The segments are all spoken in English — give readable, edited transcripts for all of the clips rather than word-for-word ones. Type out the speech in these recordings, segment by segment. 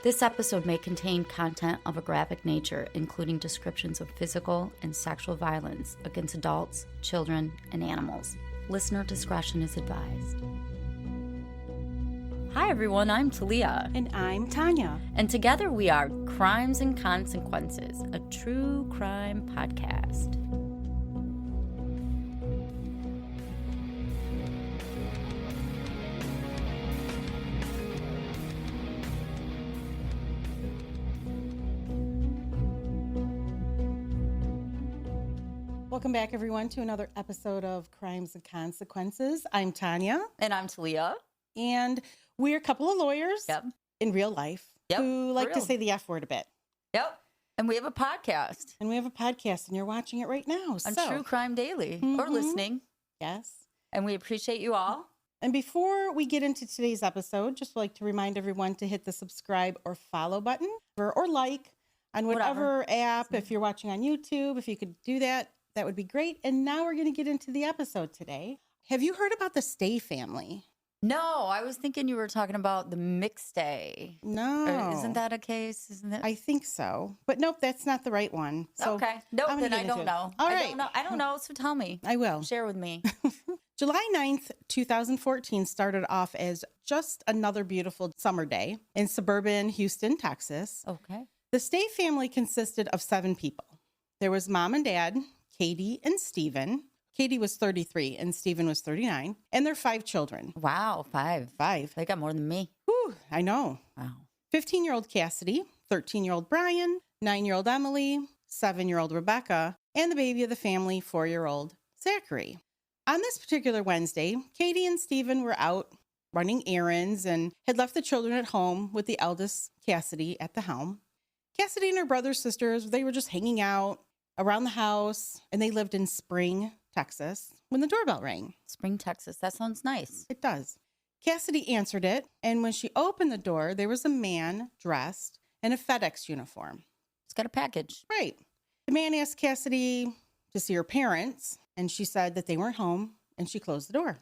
This episode may contain content of a graphic nature, including descriptions of physical and sexual violence against adults, children, and animals. Listener discretion is advised. Hi everyone, I'm Talia. And I'm Tanya. And together we are Crimes and Consequences, a true crime podcast. Welcome back, everyone, to another episode of Crimes and Consequences. I'm Tanya. And I'm Talia. And we're a couple of lawyers in real life who like to say the F word a bit. Yep. And we have a podcast. And you're watching it right now. On True Crime Daily, or listening. Yes. And we appreciate you all. And before we get into today's episode, just like to remind everyone to hit the subscribe or follow button or like on whatever app. If you're watching on YouTube, if you could do that, that would be great. And now we're going to get into the episode today. Have you heard about the Stay family? No, I was thinking you were talking about the McStay. No. Or isn't that a case? Isn't it? I think so. But nope, that's not the right one. So okay. Nope, then I don't know. All right. I don't know, so tell me. I will. Share with me. July 9th, 2014 started off as just another beautiful summer day in suburban Houston, Texas. Okay. The Stay family consisted of 7 people. There was mom and dad, Katie and Stephen. Katie was 33 and Stephen was 39. And their 5 children. Wow, 5. 5. They got more than me. Whew, I know. Wow. 15-year-old Cassidy, 13-year-old Bryan, 9-year-old Emily, 7-year-old Rebecca, and the baby of the family, 4-year-old Zachary. On this particular Wednesday, Katie and Stephen were out running errands and had left the children at home with the eldest, Cassidy, at the helm. Cassidy and her brothers, sisters, they were just hanging out around the house, and they lived in Spring, Texas, when the doorbell rang. Spring, Texas. That sounds nice. It does. Cassidy answered it, and when she opened the door, there was a man dressed in a FedEx uniform. He's got a package. Right. The man asked Cassidy to see her parents, and she said that they weren't home, and she closed the door.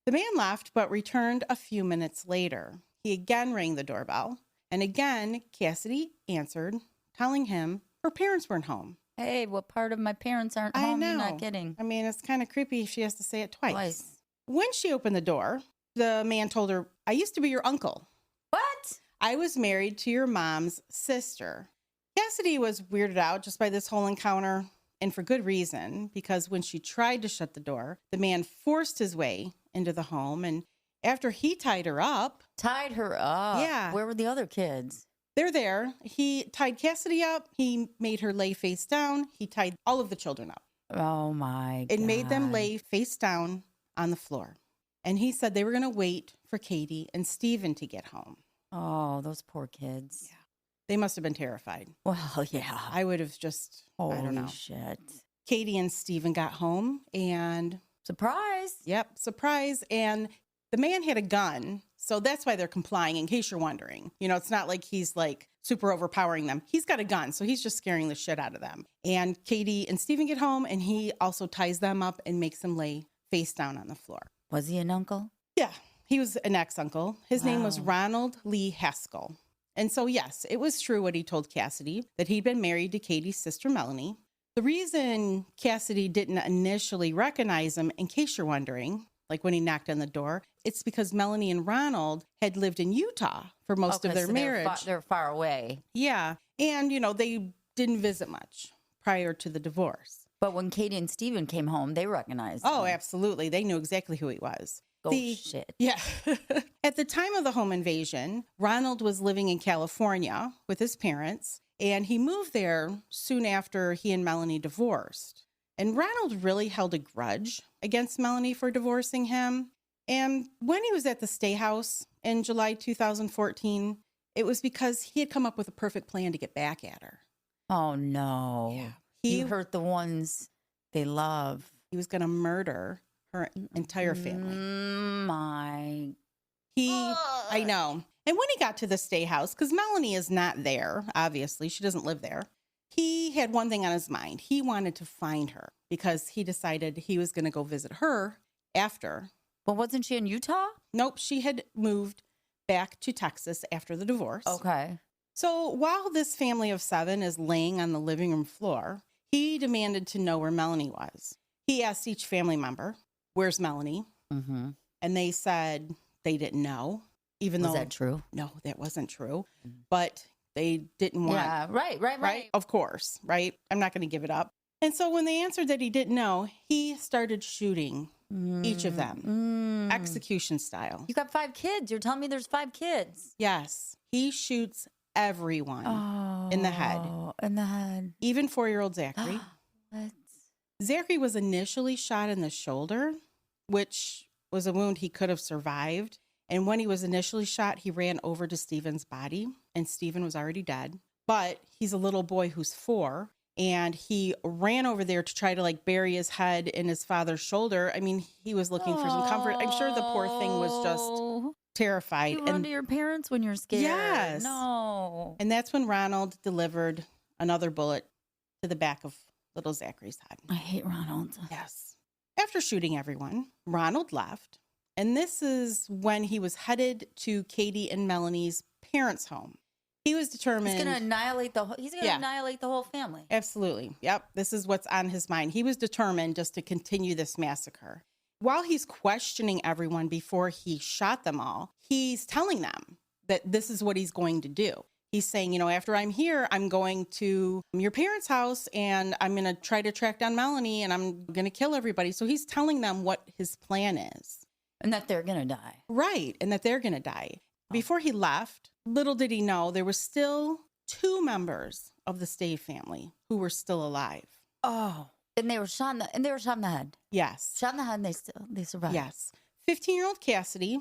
The man left, but returned a few minutes later. He again rang the doorbell, and again, Cassidy answered, telling him her parents weren't home. Hey, what part of my parents aren't home? I know. You're not kidding. I mean, it's kind of creepy if she has to say it twice. Twice. When she opened the door, the man told her, I used to be your uncle. What? I was married to your mom's sister. Cassidy was weirded out just by this whole encounter, and for good reason, because when she tried to shut the door, the man forced his way into the home, and after he tied her up. Tied her up? Yeah. Where were the other kids? They're there. He tied Cassidy up. He made her lay face down. He tied all of the children up. Oh, my God. And made them lay face down on the floor. And he said they were going to wait for Katie and Stephen to get home. Oh, those poor kids. Yeah. They must have been terrified. Well, yeah. I would have just, I don't know. Holy shit. Katie and Stephen got home and... Surprise. Yep, surprise. And the man had a gun. So that's why they're complying, in case you're wondering. You know, it's not like he's like super overpowering them. He's got a gun, so he's just scaring the shit out of them. And Katie and Stephen get home, and he also ties them up and makes them lay face down on the floor. Was he an uncle? Yeah, he was an ex-uncle. His name was Ronald Lee Haskell. And so, yes, it was true what he told Cassidy, that he'd been married to Katie's sister, Melanie. The reason Cassidy didn't initially recognize him, in case you're wondering, like when he knocked on the door, it's because Melanie and Ronald had lived in Utah for most of their marriage. They're far away. Yeah. And, you know, they didn't visit much prior to the divorce. But when Katie and Stephen came home, they recognized him. Oh, absolutely. They knew exactly who he was. Shit. Yeah. At the time of the home invasion, Ronald was living in California with his parents, and he moved there soon after he and Melanie divorced. And Ronald really held a grudge against Melanie for divorcing him. And when he was at the Stay House in July 2014, it was because he had come up with a perfect plan to get back at her. Oh, no. Yeah. You hurt the ones they love. He was going to murder her entire family. I know. And when he got to the Stay House, because Melanie is not there, obviously, she doesn't live there. He had one thing on his mind. He wanted to find her because he decided he was going to go visit her after. But wasn't she in Utah? Nope, she had moved back to Texas after the divorce. Okay. So while this family of 7 is laying on the living room floor, he demanded to know where Melanie was. He asked each family member, "Where's Melanie?" Mm-hmm. And they said they didn't know, even though... Was that true? No, that wasn't true. But they didn't want... Yeah, right. Of course, right? I'm not going to give it up. And so when they answered that he didn't know, he started shooting each of them, execution style. You got 5 kids. You're telling me there's 5 kids. Yes. He shoots everyone in the head. In the head. Even 4-year-old Zachary. What? Zachary was initially shot in the shoulder, which was a wound he could have survived. And when he was initially shot, he ran over to Stephen's body, and Stephen was already dead. But he's a little boy who's 4, and he ran over there to try to like bury his head in his father's shoulder. I mean, he was looking for some comfort. I'm sure the poor thing was just terrified. You run to your parents when you're scared. Yes. No. And that's when Ronald delivered another bullet to the back of little Zachary's head. I hate Ronald. Yes. After shooting everyone, Ronald left. And this is when he was headed to Katie and Melanie's parents' home. He was determined... He's going to annihilate the whole family. Absolutely. Yep. This is what's on his mind. He was determined just to continue this massacre. While he's questioning everyone before he shot them all, he's telling them that this is what he's going to do. He's saying, after I'm here, I'm going to your parents' house and I'm going to try to track down Melanie and I'm going to kill everybody. So he's telling them what his plan is. And that they're going to die. Right. And that they're going to die. Before he left, little did he know there were still 2 members of the Stave family who were still alive. Oh. And they were shot in the head. Yes. Shot in the head and they survived. Yes. 15-year-old Cassidy,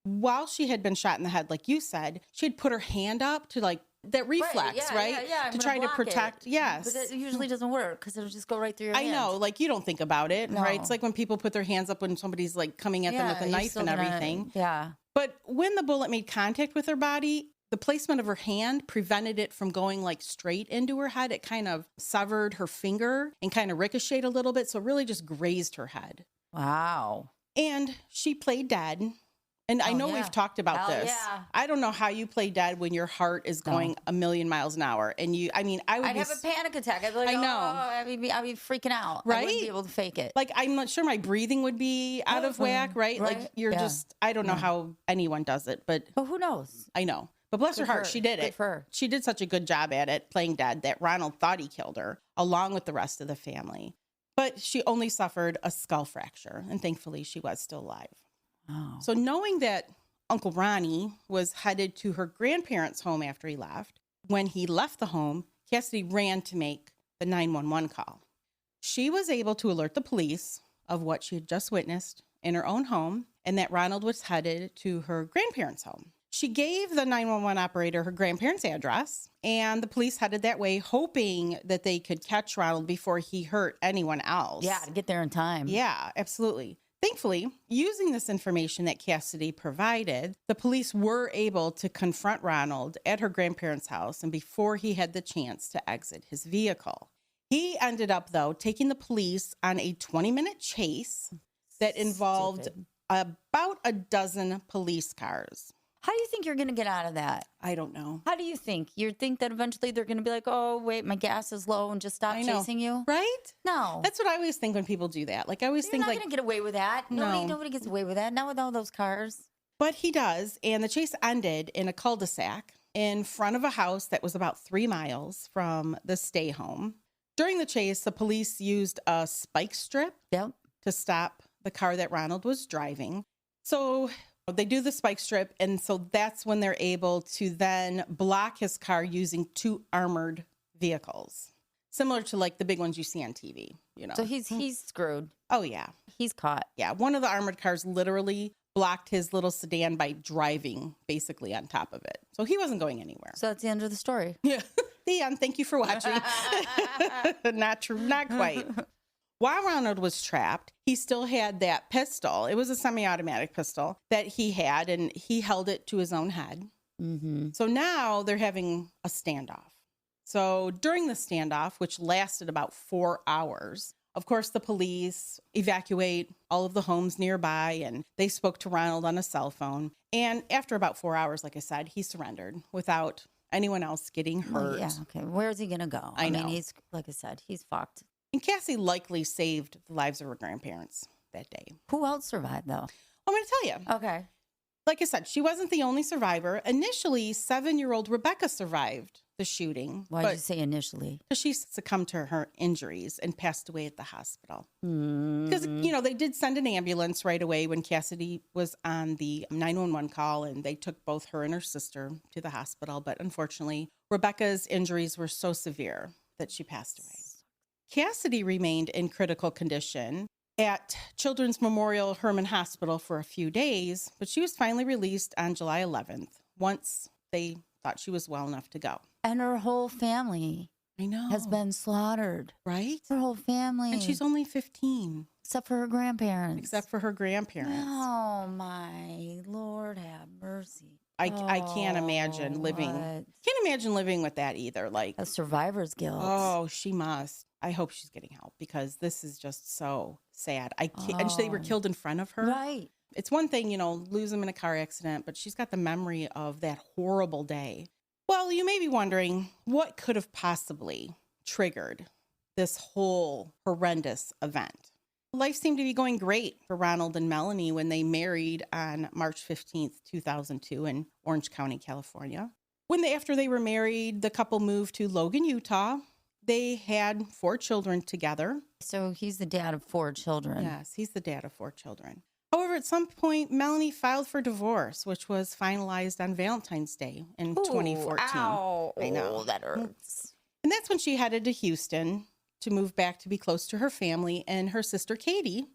while she had been shot in the head, like you said, she had put her hand up to like that reflex, right? Yeah, to try to protect. Yes. But it usually doesn't work because it'll just go right through your hand. I know. Like you don't think about it, No. right? It's like when people put their hands up when somebody's like coming at them with a knife and everything. Yeah. But when the bullet made contact with her body, the placement of her hand prevented it from going like straight into her head. It kind of severed her finger and kind of ricocheted a little bit. So it really just grazed her head. Wow. And she played dead. And I know we've talked about this. Yeah. I don't know how you play dead when your heart is going a million miles an hour. And I'd have a panic attack. I'd be like, I know. I'd be freaking out. Right? I wouldn't be able to fake it. Like, I'm not sure my breathing would be out of whack, right? Like, you're just, I don't know how anyone does it, but who knows? I know. But bless her heart, she did it. Good for her. She did such a good job at it, playing dead, that Ronald thought he killed her, along with the rest of the family. But she only suffered a skull fracture, and thankfully she was still alive. Oh. So knowing that Uncle Ronnie was headed to her grandparents' home after he left, when he left the home, Cassidy ran to make the 911 call. She was able to alert the police of what she had just witnessed in her own home and that Ronald was headed to her grandparents' home. She gave the 911 operator her grandparents' address, and the police headed that way, hoping that they could catch Ronald before he hurt anyone else. Yeah, to get there in time. Yeah, absolutely. Thankfully, using this information that Cassidy provided, the police were able to confront Ronald at her grandparents' house and before he had the chance to exit his vehicle. He ended up, though, taking the police on a 20-minute chase that involved about a dozen police cars. How do you think you're going to get out of that? I don't know. How do you think? You think that eventually they're going to be like, oh, wait, my gas is low and just stop chasing you? Right? No. That's what I always think when people do that. Like, I always think You're not going to get away with that. No. Nobody gets away with that. Not with all those cars. But he does. And the chase ended in a cul-de-sac in front of a house that was about 3 miles from the stay home. During the chase, the police used a spike strip to stop the car that Ronald was driving. So they do the spike strip, and so that's when they're able to then block his car using 2 armored vehicles, similar to like the big ones you see on TV, So he's screwed. Oh, yeah. He's caught. Yeah. One of the armored cars literally blocked his little sedan by driving basically on top of it. So he wasn't going anywhere. So that's the end of the story. Yeah. The end. Thank you for watching. Not true. Not quite. While Ronald was trapped, he still had that pistol. It was a semi-automatic pistol that he had, and he held it to his own head. Mm-hmm. So now they're having a standoff. So during the standoff, which lasted about 4 hours, of course, the police evacuate all of the homes nearby, and they spoke to Ronald on a cell phone. And after about 4 hours, like I said, he surrendered without anyone else getting hurt. Well, yeah, okay. Where's he going to go? I know. mean, he's, like I said, he's fucked. And Cassie likely saved the lives of her grandparents that day. Who else survived, though? I'm going to tell you. Okay. Like I said, she wasn't the only survivor. Initially, 7-year-old Rebecca survived the shooting. Why did you say initially? Because she succumbed to her injuries and passed away at the hospital. Mm. Because, they did send an ambulance right away when Cassidy was on the 911 call, and they took both her and her sister to the hospital. But unfortunately, Rebecca's injuries were so severe that she passed away. Cassidy remained in critical condition at Children's Memorial Hermann Hospital for a few days, but she was finally released on July 11th once they thought she was well enough to go. And her whole family I know. has been slaughtered. Right? Her whole family. And she's only 15. Except for her grandparents. Except for her grandparents. Oh, my Lord have mercy. I can't imagine living. Can't imagine living with that either. Like a survivor's guilt. Oh, she must. I hope she's getting help because this is just so sad. I can't, and they were killed in front of her. Right. It's one thing, lose them in a car accident, but she's got the memory of that horrible day. Well, you may be wondering what could have possibly triggered this whole horrendous event. Life seemed to be going great for Ronald and Melanie when they married on March 15th, 2002 in Orange County, California. After they were married, the couple moved to Logan, Utah. They had 4 children together. So he's the dad of 4 children. Yes, he's the dad of 4 children. However, at some point, Melanie filed for divorce, which was finalized on Valentine's Day in 2014. Ow. I know. Oh, that hurts. And that's when she headed to Houston to move back to be close to her family, and her sister Katie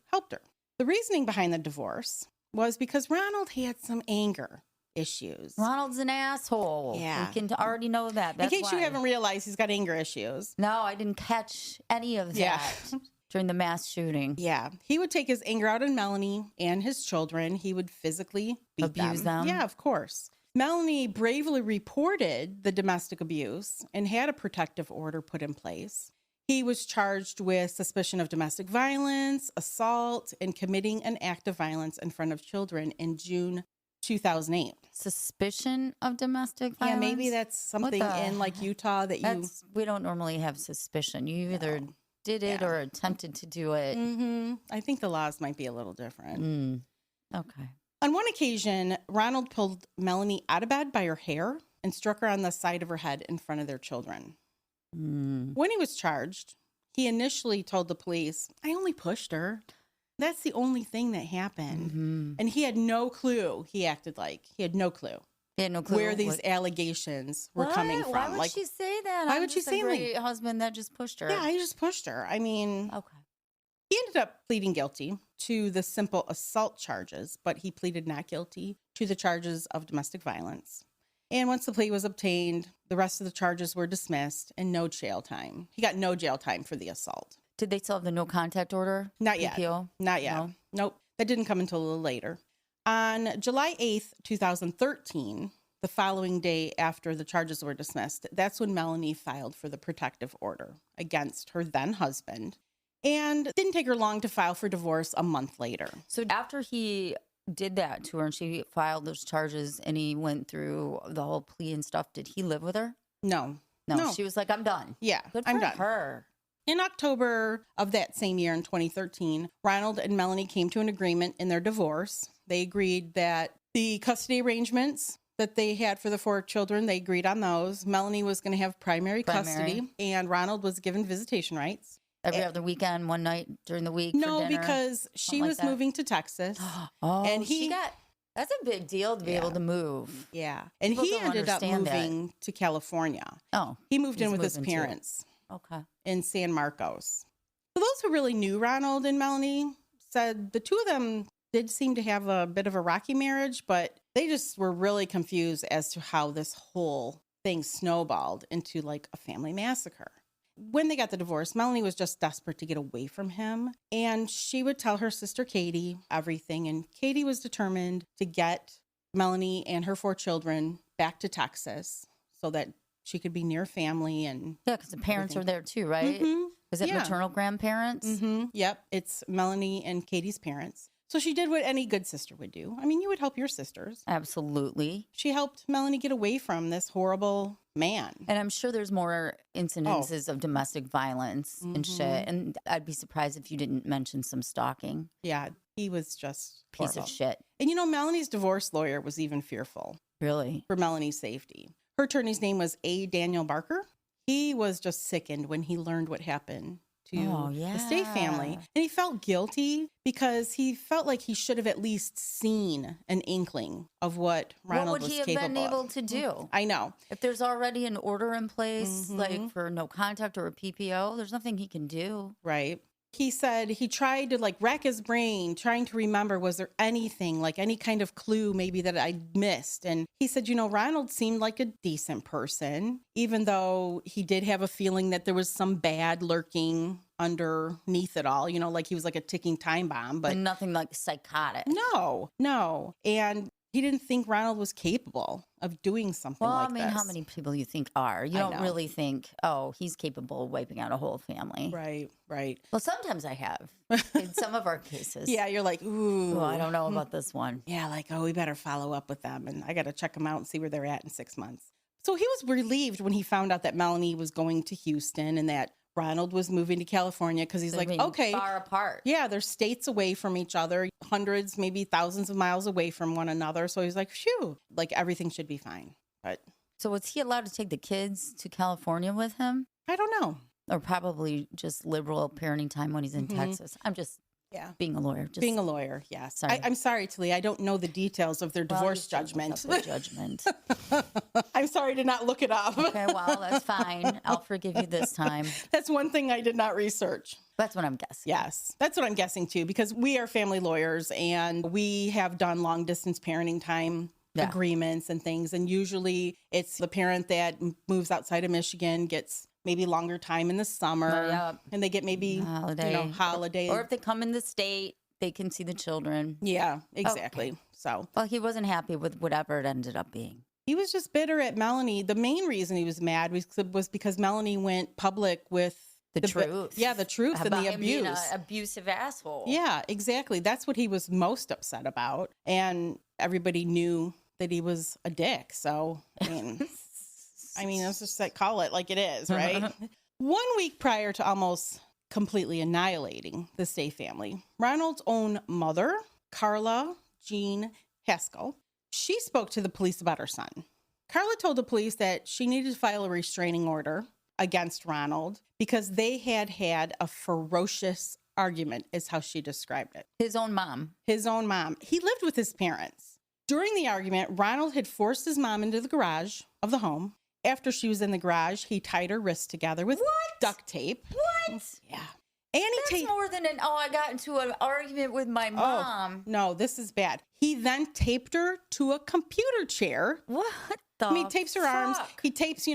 helped her. The reasoning behind the divorce was because Ronald had some anger issues. Ronald's an asshole. Yeah. We can already know that. That's in case you haven't realized, he's got anger issues. No, I didn't catch any of that. Yeah. During the mass shooting. Yeah. He would take his anger out on Melanie and his children. He would physically abuse them. Yeah, of course. Melanie bravely reported the domestic abuse and had a protective order put in place. He was charged with suspicion of domestic violence, assault, and committing an act of violence in front of children in June 2008. Suspicion of domestic violence? Yeah, maybe that's something in like Utah that we don't normally have suspicion. You either did it or attempted to do it. Mm-hmm. I think the laws might be a little different. Okay. On one occasion, Ronald pulled Melanie out of bed by her hair and struck her on the side of her head in front of their children. When he was charged, he initially told the police, I only pushed her. That's the only thing that happened. And he had no clue. He acted like he had no clue. He had no clue where these allegations were coming from. Why would she say that? Why would she say that? Husband that just pushed her. Yeah, I just pushed her. I mean, okay. He ended up pleading guilty to the simple assault charges, but he pleaded not guilty to the charges of domestic violence. And once the plea was obtained, the rest of the charges were dismissed and no jail time. He got no jail time for the assault. Did they still have the no contact order? Not yet. Appeal? Not yet. No? Nope. That didn't come until a little later. On July 8th, 2013, the following day after the charges were dismissed, that's when Melanie filed for the protective order against her then husband. And it didn't take her long to file for divorce a month later. So after he did that to her and she filed those charges and he went through the whole plea and stuff, did he live with her? No. She was like, I'm done. Yeah, Good for I'm done. her. In October of that same year in 2013, Ronald and Melanie came to an agreement in their divorce. They agreed that the custody arrangements that they had for the 4 children, they agreed on those. Melanie was going to have primary custody and Ronald was given visitation rights. Every other weekend, one night during the week? No, for dinner, because she was moving to Texas. And that's a big deal to be able to move. Yeah. And People he don't ended up understand moving to California. Oh. He moved in with his moving too. parents. Okay. In San Marcos. So those who really knew Ronald and Melanie said the two of them did seem to have a bit of a rocky marriage, but they just were really confused as to how this whole thing snowballed into like a family massacre. When they got the divorce, Melanie was just desperate to get away from him, and she would tell her sister Katie everything, and Katie was determined to get Melanie and her 4 children back to Texas so that she could be near family. And because the parents are there too, right? Mm-hmm. Is it maternal grandparents? Mm-hmm. Yep. It's Melanie and Katie's parents. So she did what any good sister would do. I mean, you would help your sisters. Absolutely. She helped Melanie get away from this horrible man. And I'm sure there's more incidences of domestic violence and shit. And I'd be surprised if you didn't mention some stalking. Yeah, he was just Piece horrible. of shit. And Melanie's divorce lawyer was even fearful Really? for Melanie's safety. Her attorney's name was A. Daniel Barker. He was just sickened when he learned what happened to the Stay family. And he felt guilty because he felt like he should have at least seen an inkling of what Ronald was capable of. What would he have been able to do? I know. If there's already an order in place, like for no contact or a PPO, there's nothing he can do. Right. He said he tried to rack his brain, trying to remember, was there anything, like any kind of clue maybe that I missed? And he said, Ronald seemed like a decent person, even though he did have a feeling that there was some bad lurking underneath it all, like he was like a ticking time bomb. But nothing like psychotic. No. And he didn't think Ronald was capable of doing something like this. How many people you think are? You don't really think, he's capable of wiping out a whole family. Right. Well, sometimes I have in some of our cases. Yeah, you're like, ooh. I don't know about this one. Yeah, we better follow up with them. And I got to check them out and see where they're at in 6 months. So he was relieved when he found out that Melanie was going to Houston and that Ronald was moving to California because he's like, okay. Far apart. Yeah, they're states away from each other, hundreds, maybe thousands of miles away from one another. So he's like, phew, everything should be fine. But so was he allowed to take the kids to California with him? I don't know. Or probably just liberal parenting time when he's in Texas. I'm just being a lawyer. Being a lawyer, yes. I'm sorry, Talia. I don't know the details of their divorce judgment. I'm sorry to not look it up. Okay, well, that's fine. I'll forgive you this time. That's one thing I did not research. That's what I'm guessing. Yes, that's what I'm guessing too, because we are family lawyers and we have done long distance parenting time agreements and things. And usually it's the parent that moves outside of Michigan gets maybe longer time in the summer and they get maybe holiday. Or if they come in the state, they can see the children. Yeah, exactly. Okay. So, well, he wasn't happy with whatever it ended up being. He was just bitter at Melanie. The main reason he was mad was because Melanie went public with the truth. The truth and the abuse. Being an abusive asshole. Yeah, exactly. That's what he was most upset about. And everybody knew that he was a dick. So, I mean, let's just call it like it is, right? 1 week prior to almost completely annihilating the Stay family, Ronald's own mother, Carla Jean Haskell, she spoke to the police about her son. Carla told the police that she needed to file a restraining order against Ronald because they had a ferocious argument, is how she described it. His own mom. He lived with his parents. During the argument, Ronald had forced his mom into the garage of the home. After she was in the garage, he tied her wrists together with duct tape. What? Yeah. And That's more than I got into an argument with my mom. No, this is bad. He then taped her to a computer chair. What the he tapes her arms. He tapes,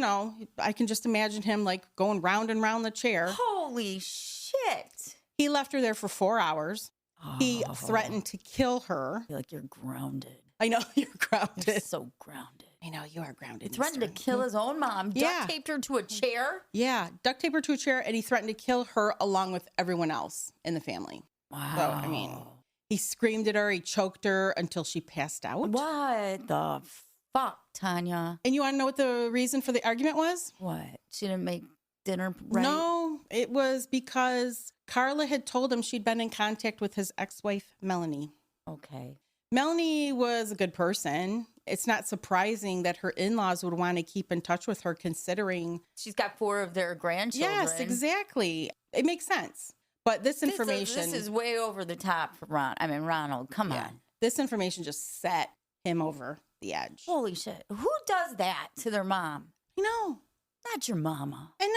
I can just imagine him going round and round the chair. Holy shit. He left her there for 4 hours. He threatened to kill her. I feel like you're grounded. I know, you're grounded. You're so grounded. I know, you are grounded. He threatened to kill his own mom. Duct taped her to a chair? Yeah, duct taped her to a chair, and he threatened to kill her along with everyone else in the family. Wow. So, he screamed at her. He choked her until she passed out. What the fuck, Tanya? And you want to know what the reason for the argument was? What? She didn't make dinner right? No, it was because Carla had told him she'd been in contact with his ex-wife, Melanie. Okay. Melanie was a good person. It's not surprising that her in-laws would want to keep in touch with her, considering she's got 4 of their grandchildren. Yes, exactly. It makes sense. But this information... This is way over the top for Ronald. Come on. This information just set him over the edge. Holy shit. Who does that to their mom? Not your mama. And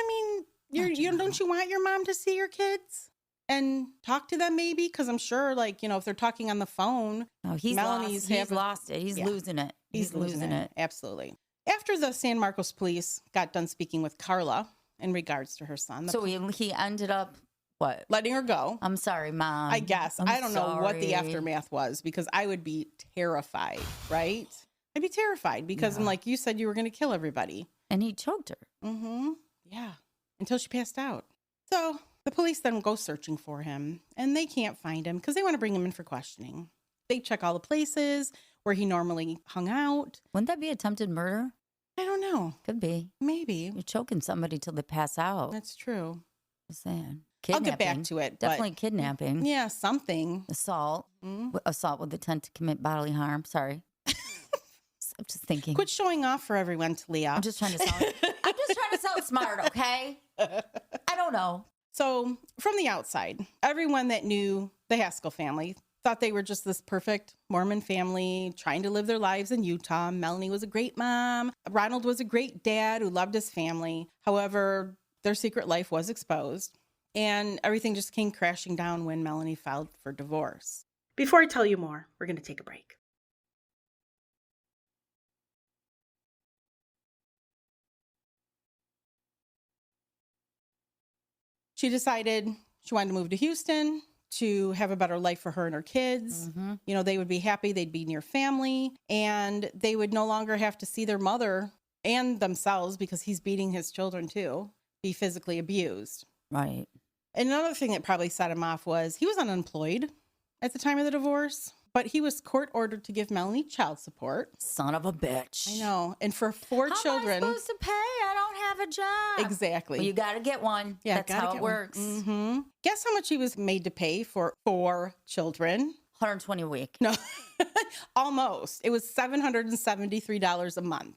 don't you want your mom to see your kids? And talk to them maybe? Because I'm sure, if they're talking on the phone. No, he's lost it. He's losing it. He's losing it. Absolutely. After the San Marcos police got done speaking with Carla in regards to her son. So he ended up, what? Letting her go. I'm sorry, Mom. I guess. I don't know what the aftermath was, because I would be terrified, right? I'd be terrified because I'm like, you said you were going to kill everybody. And he choked her. Mm-hmm. Yeah. Until she passed out. So... The police then go searching for him, and they can't find him because they want to bring him in for questioning. They check all the places where he normally hung out. Wouldn't that be attempted murder? I don't know. Could be. Maybe. You're choking somebody till they pass out. That's true. Just saying. I'll get back to it. Definitely kidnapping. Yeah, something. Assault. Mm. Assault with intent to commit bodily harm. Sorry. I'm just thinking. Quit showing off for everyone, Talia. I'm just trying to sound smart, okay? I don't know. So from the outside, everyone that knew the Haskell family thought they were just this perfect Mormon family trying to live their lives in Utah. Melanie was a great mom. Ronald was a great dad who loved his family. However, their secret life was exposed, and everything just came crashing down when Melanie filed for divorce. Before I tell you more, we're going to take a break. She decided she wanted to move to Houston to have a better life for her and her kids. Mm-hmm. You know, they would be happy. They'd be near family, and they would no longer have to see their mother and themselves, because he's beating his children too, be physically abused. Right. And another thing that probably set him off was he was unemployed at the time of the divorce, but he was court ordered to give Melanie child support. Son of a bitch. I know. And for four children. How am I supposed to pay? I don't have a job. Exactly. Well, you got to get one. Yeah, that's how it works. Mm-hmm. Guess how much he was made to pay for 4 children? $120 a week. No, almost. It was $773 a month,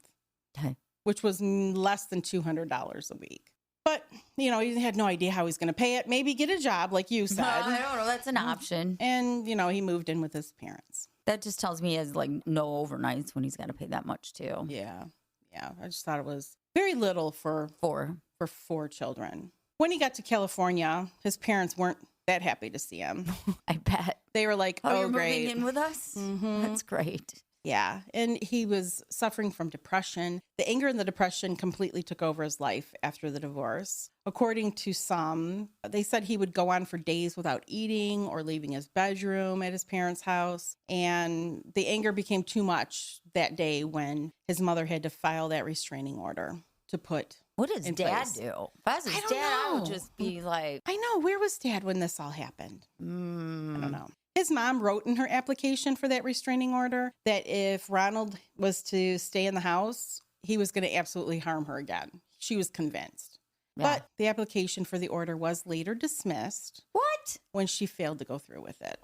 Okay. which was less than $200 a week. But, you know, he had no idea how he's going to pay it. Maybe get a job, like you said. No, I don't know. That's an option. And, you know, he moved in with his parents. That just tells me he has like no overnights when he's got to pay that much too. Yeah. Yeah. I just thought it was very little for 4 children. When he got to California, his parents weren't that happy to see him. I bet. They were like, Oh, oh, you're great. moving in with us? Mhm. That's great. Yeah. And he was suffering from depression. The anger and the depression completely took over his life after the divorce. According to some, they said he would go on for days without eating or leaving his bedroom at his parents' house. And the anger became too much that day when his mother had to file that restraining order to put. What does in dad place. do? If I was his I don't dad, I would know. just be like, I know. Where was dad when this all happened? I don't know. His mom wrote in her application for that restraining order that if Ronald was to stay in the house, he was going to absolutely harm her again. She was convinced. Yeah. But the application for the order was later dismissed What? when she failed to go through with it.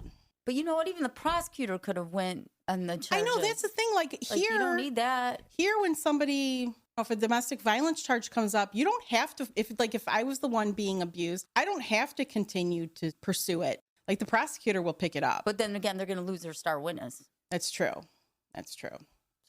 But you know what? Even the prosecutor could have went on the charges. I know, that's the thing. Like here, you don't need that. Here, when somebody, if a domestic violence charge comes up, you don't have to, if I was the one being abused, I don't have to continue to pursue it. Like the prosecutor will pick it up. But then again, they're going to lose their star witness. That's true. That's true.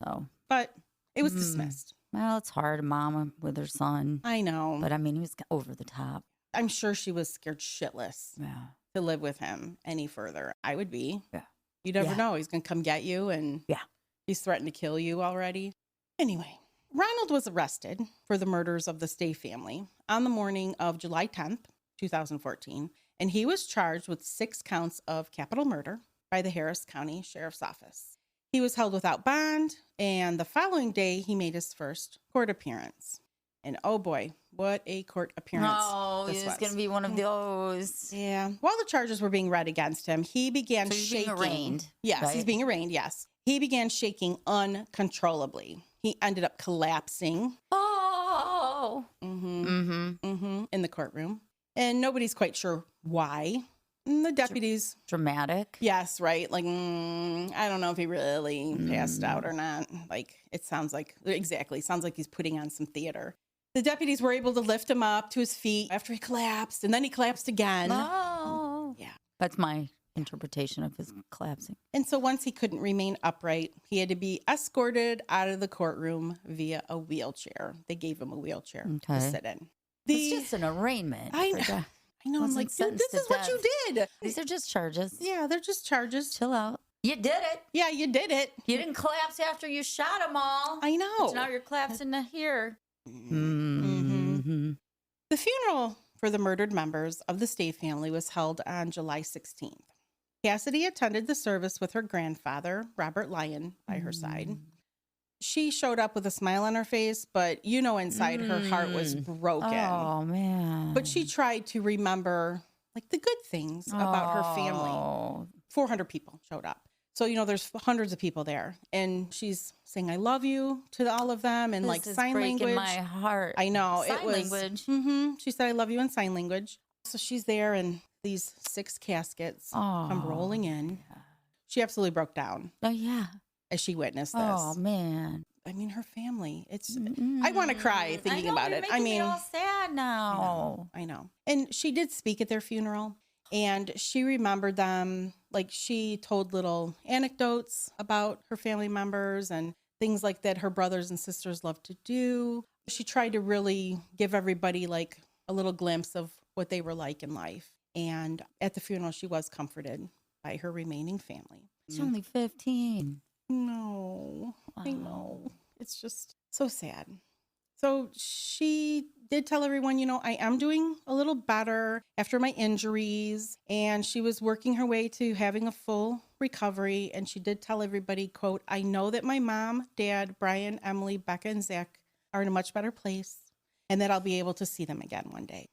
So, But it was dismissed. well, it's hard, a mama with her son. I know. But I mean, he was over the top. I'm sure she was scared shitless Yeah. to live with him any further. I would be. Yeah. You never Yeah. know. He's going to come get you, and Yeah. he's threatened to kill you already. Anyway, Ronald was arrested for the murders of the Stay family on the morning of July 10th, 2014, and he was charged with 6 counts of capital murder by the Harris County Sheriff's Office. He was held without bond, and the following day, he made his first court appearance. And oh boy, what a court appearance. Oh, this it's was. going to be one of those. Yeah. While the charges were being read against him, he began So he's shaking. being arraigned, Yes, right? he's being arraigned, yes. He began shaking uncontrollably. He ended up collapsing Oh. in the courtroom. And nobody's quite sure why. And the deputies, Dramatic. yes, right? Like, I don't know if he really passed out or not. Like, it sounds like, exactly, sounds like he's putting on some theater. The deputies were able to lift him up to his feet after he collapsed, and then he collapsed again. Oh. Yeah. That's my interpretation of his collapsing. And so once he couldn't remain upright, he had to be escorted out of the courtroom via a wheelchair. They gave him a wheelchair to Okay. sit in. It's just an arraignment. I for know. the- I know. I'm Wasn't like, dude, sentenced this is to what you death. did. These are just charges. Yeah, they're just charges. Chill out. You did it. Yeah, you did it. You didn't collapse after you shot them all. I know. But now you're collapsing to here. Mm-hmm. The funeral for the murdered members of the Stay family was held on July 16th. Cassidy attended the service with her grandfather, Robert Lyon, by her side. She showed up with a smile on her face, but inside her heart was broken. Oh, man. But she tried to remember like the good things about her family. 400 people showed up. So, there's hundreds of people there. And she's saying, I love you to all of them. And This is sign breaking language. my heart. I know. Sign language. She said, I love you in sign language. So she's there and these 6 caskets come rolling in. Yeah. She absolutely broke down. Oh, yeah. As she witnessed this. Oh, man. I mean, her family. I want to cry thinking about it. I mean, all sad now. I know. And she did speak at their funeral, and she remembered them. Like, she told little anecdotes about her family members and things like that her brothers and sisters loved to do. She tried to really give everybody like a little glimpse of what they were like in life. And at the funeral, she was comforted by her remaining family. She's only 15. No, Wow. I know. It's just so sad. So she did tell everyone, I am doing a little better after my injuries. And she was working her way to having a full recovery. And she did tell everybody, quote, I know that my mom, dad, Bryan, Emily, Becca, and Zach are in a much better place and that I'll be able to see them again one day.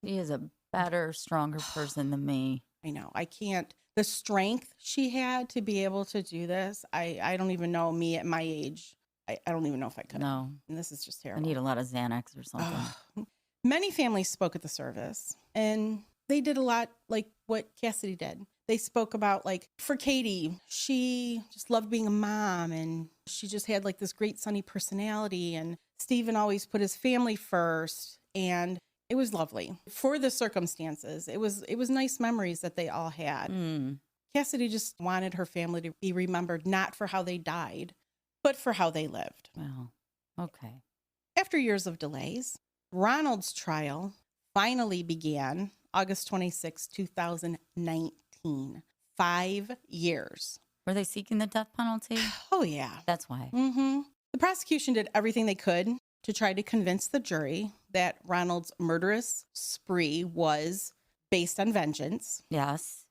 She is a better, stronger person than me. I know. I can't. The strength she had to be able to do this, I don't even know, me at my age. I don't even know if I could. No. And this is just I terrible. need a lot of Xanax or something. Many families spoke at the service, and they did a lot like what Cassidy did. They spoke about, like, for Katie, she just loved being a mom, and she just had like this great sunny personality, and Stephen always put his family first, and it was lovely for the circumstances. It was nice memories that they all had. Cassidy just wanted her family to be remembered not for how they died, but for how they lived. Well, okay. After years of delays, Ronald's trial finally began August 26, 2019. 5 years. Were they seeking the death penalty? Oh, yeah. That's why. The prosecution did everything they could to try to convince the jury that Ronald's murderous spree was based on vengeance. Yes.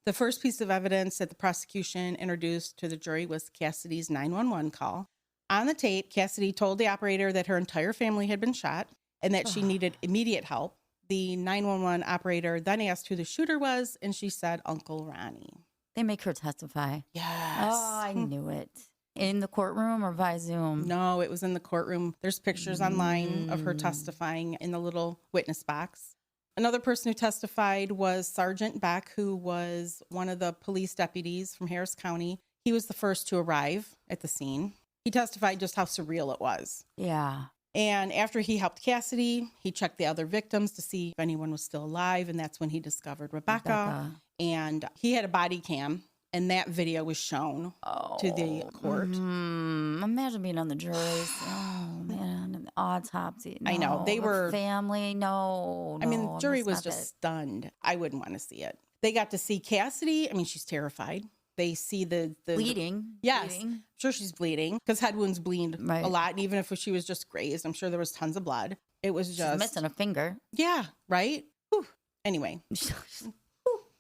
The first piece of evidence that the prosecution introduced to the jury was Cassidy's 911 call. On the tape, Cassidy told the operator that her entire family had been shot and that she needed immediate help. The 911 operator then asked who the shooter was, and she said Uncle Ronnie. They make her testify. Yes. Oh, I knew it. In the courtroom or via Zoom? No, it was in the courtroom. There's pictures online of her testifying in the little witness box. Another person who testified was Sergeant Beck, who was one of the police deputies from Harris County. He was the first to arrive at the scene. He testified just how surreal it was. Yeah. And after he helped Cassidy, he checked the other victims to see if anyone was still alive. And that's when he discovered Rebecca. And he had a body cam. And that video was shown to the court. Imagine being on the juries. Oh, man. An autopsy. No. I know. They were... family. No. I mean, the jury was just stunned. I wouldn't want to see it. They got to see Cassidy. I mean, she's terrified. They see the bleeding. Yes. Bleeding. I'm sure she's bleeding because head wounds bleed Right. a lot. And even if she was just grazed, I'm sure there was tons of blood. It was just... She's missing a finger. Yeah, right? Whew. Anyway.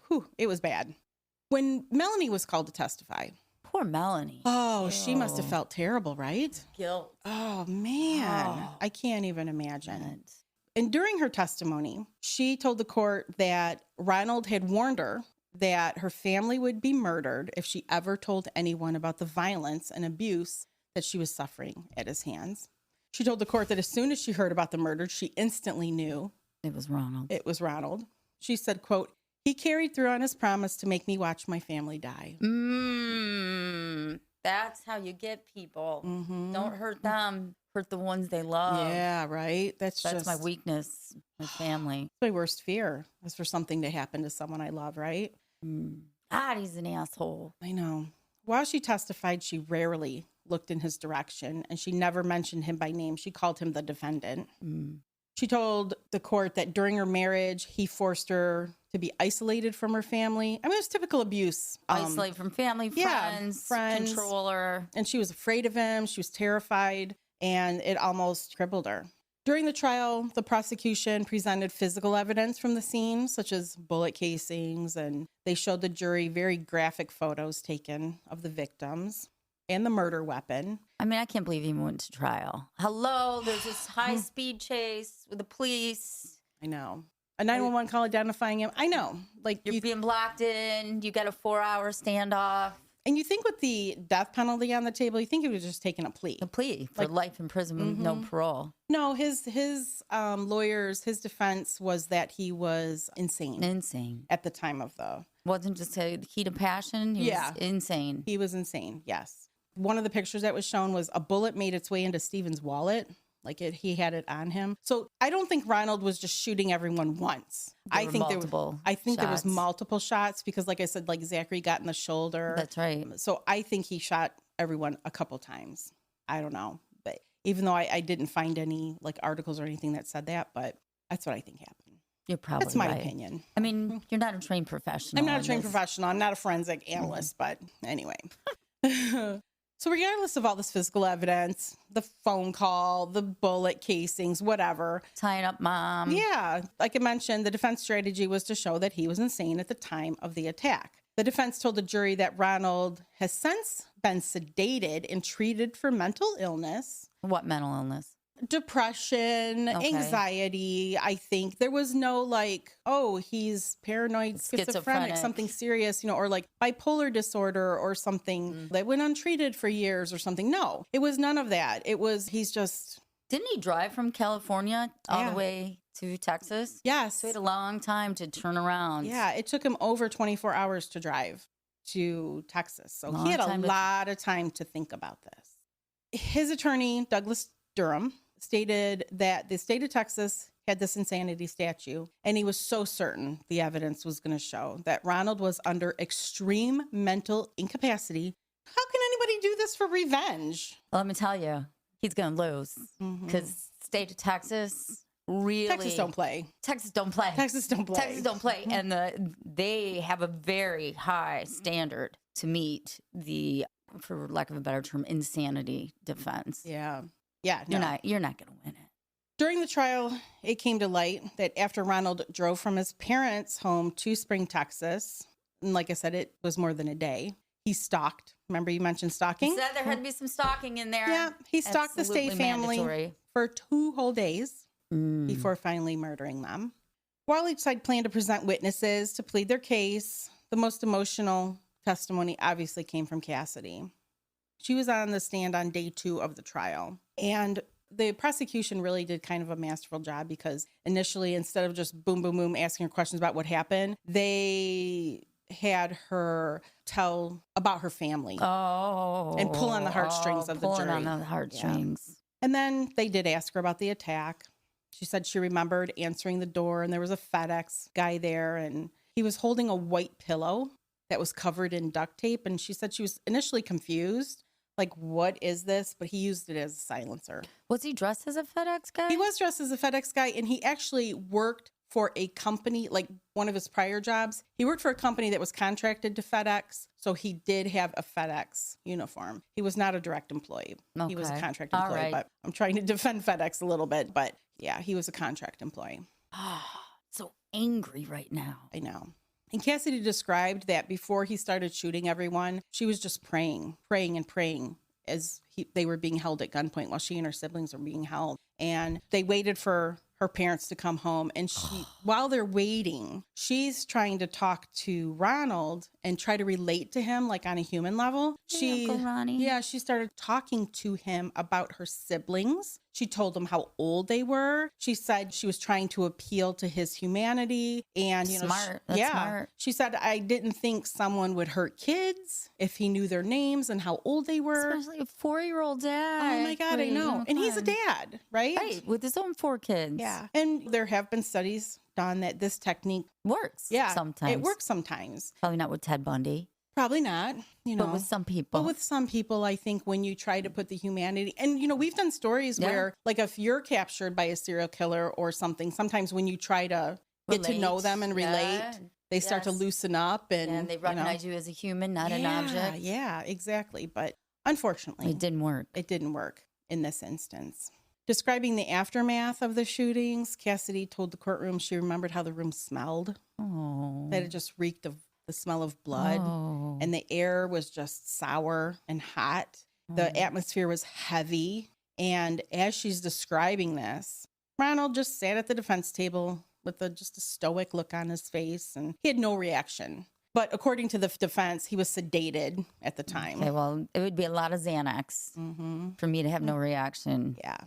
Whew. It was bad. When Melanie was called to testify. Poor Melanie. Oh, she must have felt terrible, right? Guilt. Oh, man. Oh. I can't even imagine. And during her testimony, she told the court that Ronald had warned her that her family would be murdered if she ever told anyone about the violence and abuse that she was suffering at his hands. She told the court that as soon as she heard about the murder, she instantly knew It was Ronald. it was Ronald. She said, quote, he carried through on his promise to make me watch my family die. That's how you get people. Mm-hmm. Don't hurt them. Hurt the ones they love. Yeah, right? That's just my weakness, my family. my worst fear is for something to happen to someone I love, right? God, he's an asshole. I know. While she testified, she rarely looked in his direction, and she never mentioned him by name. She called him the defendant. She told the court that during her marriage, he forced her to be isolated from her family. I mean, it was typical abuse. Isolate from family, friends, controller. And she was afraid of him. She was terrified, and it almost crippled her. During the trial, the prosecution presented physical evidence from the scene, such as bullet casings, and they showed the jury very graphic photos taken of the victims. and the murder weapon. I mean, I can't believe he even went to trial. Hello, there's this high-speed chase with the police. I know. A 911 call identifying him. I know. Like You're being blocked in. You got a 4-hour standoff. And you think with the death penalty on the table, you think he was just taking a plea. A plea for life imprisonment, no parole. No, his lawyers, his defense was that he was insane. Insane. At the time of the... Wasn't just a heat of passion. He was insane. He was insane, yes. One of the pictures that was shown was a bullet made its way into Stephen's wallet. Like he had it on him. So I don't think Ronald was just shooting everyone once. I think there was multiple shots because, like I said, like Zachary got in the shoulder. That's right. So I think he shot everyone a couple times. I don't know, but even though I didn't find any like articles or anything that said that, but that's what I think happened. You're probably That's my right. opinion. I mean, you're not a trained professional. I'm not a trained professional. I'm not a forensic analyst, but anyway. So regardless of all this physical evidence, the phone call, the bullet casings, whatever. Tying up mom. Yeah. Like I mentioned, the defense strategy was to show that he was insane at the time of the attack. The defense told the jury that Ronald has since been sedated and treated for mental illness. What mental illness? Depression, anxiety. I think there was no like, oh, he's paranoid, schizophrenic, something serious, or like bipolar disorder or something that went untreated for years or something. No, it was none of that. It was, he's just. Didn't he drive from California all the way to Texas? Yes. So he had a long time to turn around. Yeah, it took him over 24 hours to drive to Texas. So he had a lot of time to think about this. His attorney, Douglas Durham, stated that the state of Texas had this insanity statute, and he was so certain the evidence was going to show that Ronald was under extreme mental incapacity. How can anybody do this for revenge? Well, let me tell you, he's going to lose because state of Texas really... Texas don't play. Texas don't play. Texas don't play. Texas don't play. And they have a very high standard to meet the, for lack of a better term, insanity defense. Yeah. Yeah, you're not going to win it. During the trial, it came to light that after Ronald drove from his parents' home to Spring, Texas, and like I said, it was more than a day, he stalked. Remember you mentioned stalking? He said there had to be some stalking in there. Yeah, he stalked the State family for 2 whole days before finally murdering them. While each side planned to present witnesses to plead their case, the most emotional testimony obviously came from Cassidy. She was on the stand on day 2 of the trial. And the prosecution really did kind of a masterful job because initially, instead of just boom, boom, boom, asking her questions about what happened, they had her tell about her family. And pull on the heartstrings of the jury. Pulling on the heartstrings. Yeah. And then they did ask her about the attack. She said she remembered answering the door and there was a FedEx guy there and he was holding a white pillow that was covered in duct tape. And she said she was initially confused. Like, what is this? But he used it as a silencer. Was he dressed as a FedEx guy? He was dressed as a FedEx guy, and he actually worked for a company, like one of his prior jobs. He worked for a company that was contracted to FedEx, so he did have a FedEx uniform. He was not a direct employee. Okay. He was a contract employee, but I'm trying to defend FedEx a little bit. But yeah, he was a contract employee. So angry right now. I know. And Cassidy described that before he started shooting everyone, she was just praying as they were being held at gunpoint while she and her siblings were being held. And they waited for her parents to come home. And she, while they're waiting, she's trying to talk to Ronald and try to relate to him like on a human level. Uncle Ronnie. Yeah, she started talking to him about her siblings. She told him how old they were. She said she was trying to appeal to his humanity. And, smart. Smart. She said, I didn't think someone would hurt kids if he knew their names and how old they were. Especially a 4-year-old dad. Oh my God, I know. And he's a dad, right? Right, with his own 4 kids. Yeah. And there have been studies done that this technique works. Yeah. Sometimes. It works sometimes. Probably not with Ted Bundy. Probably not, But with some people. But with some people, I think when you try to put the humanity, and we've done stories where, like, if you're captured by a serial killer or something, sometimes when you try to get to know them and relate, they start to loosen up and they recognize you as a human, not an object. Yeah, exactly. But unfortunately, it didn't work. It didn't work in this instance. Describing the aftermath of the shootings, Cassidy told the courtroom she remembered how the room smelled. Oh. That it just reeked of the smell of blood, and the air was just sour and hot. The atmosphere was heavy. And as she's describing this, Ronald just sat at the defense table with just a stoic look on his face, and he had no reaction. But according to the defense, he was sedated at the time. Okay, well, it would be a lot of Xanax for me to have no reaction. Yeah.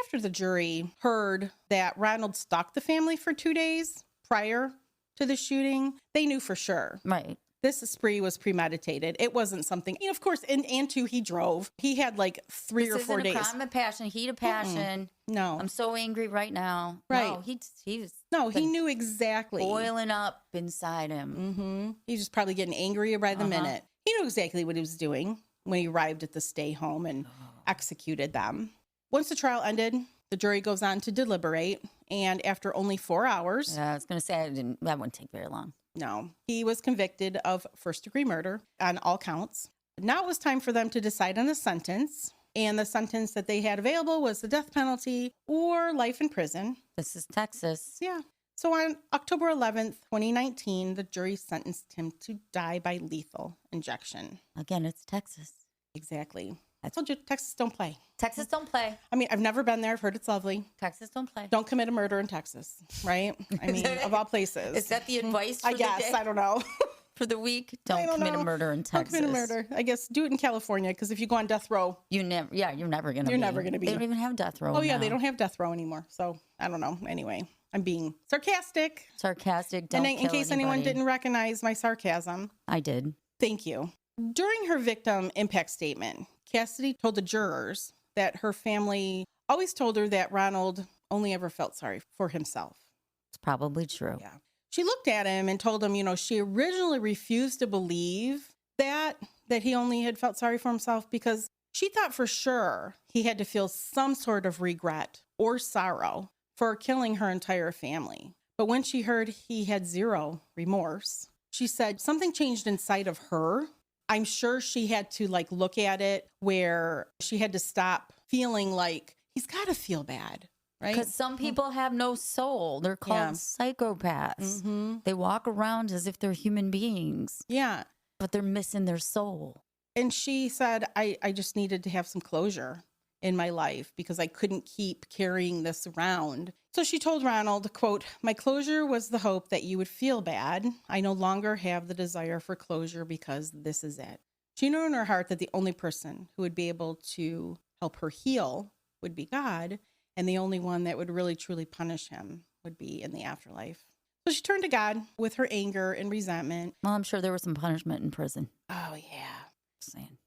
After the jury heard that Ronald stalked the family for 2 days prior to the shooting, they knew for sure. Right. This spree was premeditated. It wasn't something, of course, and two, he drove. He had like 3 or 4 days. This isn't a crime of passion, heat of passion. No. I'm so angry right now. Right. No, he knew exactly. Boiling up inside him. He was just probably getting angrier by the minute. He knew exactly what he was doing when he arrived at the stay home and executed them. Once the trial ended, the jury goes on to deliberate. And after only 4 hours. Yeah, I was going to say that wouldn't take very long. No, he was convicted of first-degree murder on all counts. Now it was time for them to decide on a sentence. And the sentence that they had available was the death penalty or life in prison. This is Texas. Yeah. So on October 11th, 2019, the jury sentenced him to die by lethal injection. Again, it's Texas. Exactly. I told you, Texas don't play. Texas don't play. I mean, I've never been there. I've heard it's lovely. Texas don't play. Don't commit a murder in Texas, right? I mean, of all places. Is that the advice for I guess. I don't know. For the week, don't commit a murder in Texas. Don't commit a murder. I guess do it in California, because if you go on death row. You're never going to be. You're never going to be. They don't even have death row. Oh, yeah, they don't have death row anymore. So, I don't know. Anyway, I'm being sarcastic. Don't in case anyone didn't recognize my sarcasm. I did. Thank you. During her victim impact statement, Cassidy told the jurors that her family always told her that Ronald only ever felt sorry for himself. It's probably true. Yeah. She looked at him and told him, she originally refused to believe that he only had felt sorry for himself, because she thought for sure he had to feel some sort of regret or sorrow for killing her entire family. But when she heard he had zero remorse, she said something changed inside of her. I'm sure she had to look at it where she had to stop feeling like he's got to feel bad, right? Because some people have no soul. They're called psychopaths. They walk around as if they're human beings. Yeah. But they're missing their soul. And she said, I just needed to have some closure in my life because I couldn't keep carrying this around. So she told Ronald, quote, "My closure was the hope that you would feel bad. I no longer have the desire for closure because this is it." She knew in her heart that the only person who would be able to help her heal would be God, and the only one that would really truly punish him would be in the afterlife. So she turned to God with her anger and resentment. Well, I'm sure there was some punishment in prison. Oh, yeah. Just saying.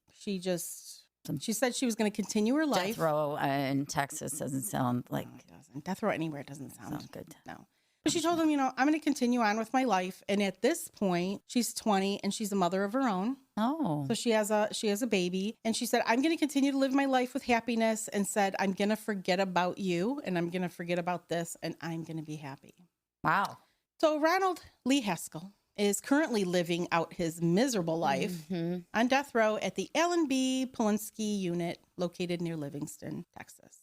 She said she was going to continue her life. Death row in Texas doesn't sound like... No, it doesn't. Death row anywhere doesn't sound good. No. But she told him, I'm going to continue on with my life. And at this point, she's 20 and she's a mother of her own. Oh. So she has a baby. And she said, I'm going to continue to live my life with happiness, and said, I'm going to forget about you, and I'm going to forget about this, and I'm going to be happy. Wow. So Ronald Lee Haskell is currently living out his miserable life on death row at the Alan B. Polinsky unit located near Livingston, Texas.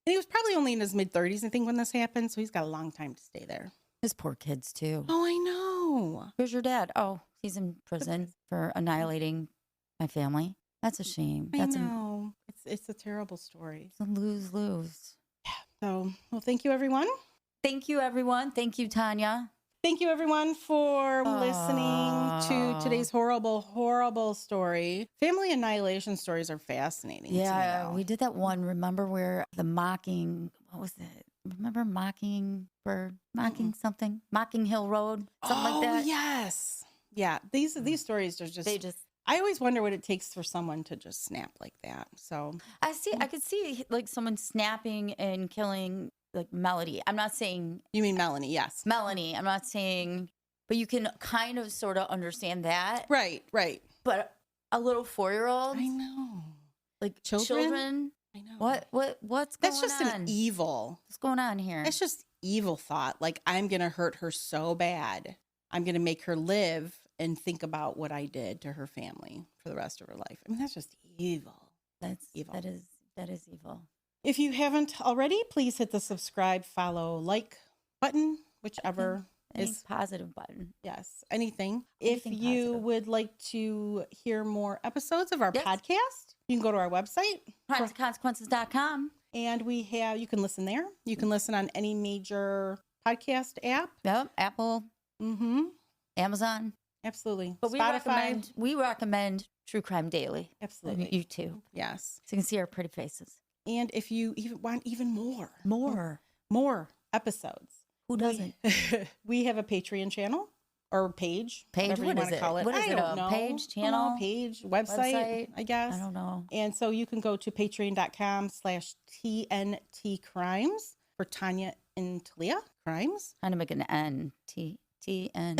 And he was probably only in his mid-30s, I think, when this happened, so he's got a long time to stay there. His poor kids, too. Oh, I know. Where's your dad? Oh, he's in prison for annihilating my family. That's a shame. I know. It's a terrible story. It's a lose-lose. Yeah. So, well, thank you, everyone. Thank you, everyone. Thank you, Tanya. Thank you, everyone, for listening to today's horrible, horrible story. Family annihilation stories are fascinating. Yeah, we did that one. Remember where the mocking, what was it? Remember mocking something? Mocking Hill Road? Something like that? Oh, yes. Yeah, these stories are just... I always wonder what it takes for someone to just snap like that. So I could see someone snapping and killing Melody. I'm not saying... You mean Melanie, yes. Melanie. I'm not saying... But you can kind of sort of understand that. Right. But a little 4-year-old... I know. Children? I know. What's going on? That's just an evil... What's going on here? It's just evil thought. I'm going to hurt her so bad. I'm going to make her live and think about what I did to her family for the rest of her life. I mean, that's just evil. That's evil. That is evil. If you haven't already, please hit the subscribe, follow, like button, whichever Any positive button. Yes, anything. Anything If you positive. would like to hear more episodes of our Yes. podcast, you can go to our website. Crimesandconsequences.com. And you can listen there. You can listen on any major podcast app. Yep. Apple, Mm-hmm. Amazon. Absolutely. But Spotify. we recommend True Crime Daily on Absolutely. YouTube. Yes. So you can see our pretty faces. And if you want even more episodes, Who doesn't? we have a Patreon channel or page. Whatever What you is want to it? call it. What is I it? don't A know. page, I don't know, channel, page, website, I guess. I don't know. And so you can go to patreon.com/TNT Crimes for Tanya and Talia Crimes. Trying to make an N. T N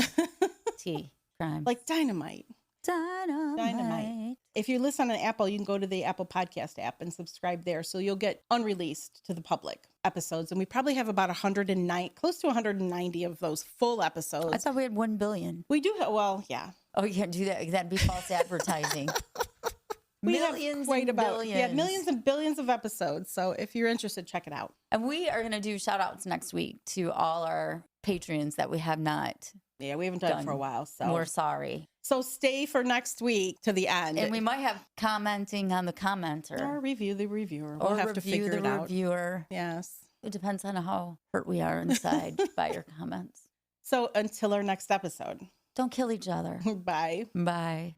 T Crime. Like dynamite. Dynamite. If you listen on Apple, you can go to the Apple Podcast app and subscribe there. So you'll get unreleased to the public episodes. And we probably have about 109, close to 190 of those full episodes. I thought we had 1 billion. We do have, well, yeah. Oh, you can't do that. That'd be false advertising. We Millions have quite and about billions. millions and billions of episodes. So if you're interested, check it out. And we are going to do shout outs next week to all our patrons that we have not. Yeah, we haven't done it for a while. So We're sorry. So stay for next week to the end. And we might have commenting on the commenter. Or review the reviewer. Or We'll have to review figure the it out. reviewer. Yes. It depends on how hurt we are inside by your comments. So until our next episode. Don't kill each other. Bye. Bye.